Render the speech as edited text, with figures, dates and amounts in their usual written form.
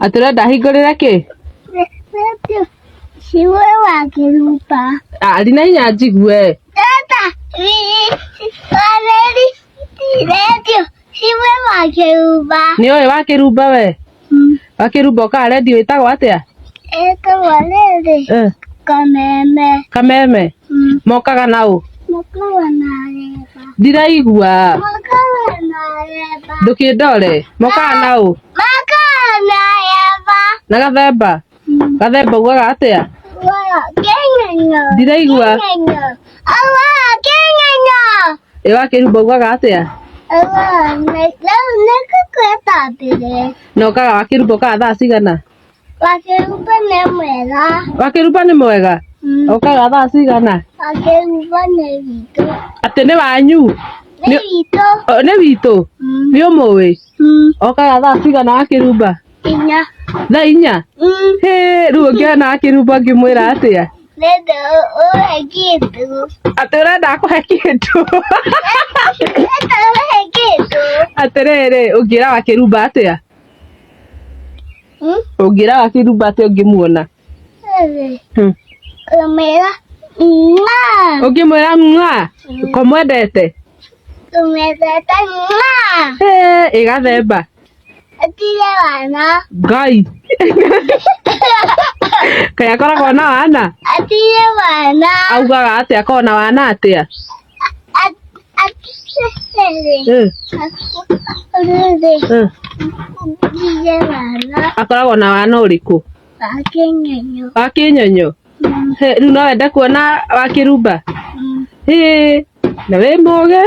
Aturenda hingurira ki? Siwe wa Kiruba. Ari na hinya njigue. Tata, Wareri, radio, siwe wa Kiruba. Ni oe wa Kiruba we? Wa Kiruba ka radio itagwo atia? Eta Wareri. Kameme. Kameme. Mokaga nau? Mokaga na reba. Ndiraigua. Mokaga na reba. Ndukindore. Mokaga nau? Mokaga na reba. Na Gathemba? Gathemba ugaga atia? Kenyanyo. Ndiraigua. Awa, Kenyanyo. Wa Kiruba ugaga atia? Awa, nekukweta mbere. Na ukaga wa Kiruba ukaga thaa cigana? Wa Kiruba nĩ mwega. Wa Kiruba nĩ mwega? Ukaga thaa cigana? Wa Kiruba nĩ witũ. Ati nĩ wanyu? Nĩ witũ. Nĩ witũ? Nĩ ũmũĩ? Ukaga thaa cigana wa Kiruba? 4. Thaa 4? Rĩu ũngĩona wa Kiruba ngĩmwĩra atĩa? Nenda ũhe kĩndũ. Atĩ ũrenda akũhe kĩndũ? Nenda ũhe kĩndũ. Atĩrĩrĩ, ũngĩra wa Kiruba atĩa? Ũngĩra wa Kiruba atĩa ũngĩmuona? Ũmwĩra nga. Ũngĩmwĩra nga? Ko mwendete? Tũmwendete nga. Ĩ Gathemba? Atire wana. Ngai. Kaĩ akoragwo na wana? Atire wana. Augaga atĩa akoragwo na wana atĩa? Atire wana. Akoragwo na wana ũrĩkũ? Wa Kĩnyonyo. Wa Kĩnyonyo? Rĩu no wende kuona wa Kiruba? Na wĩ mũũgĩ?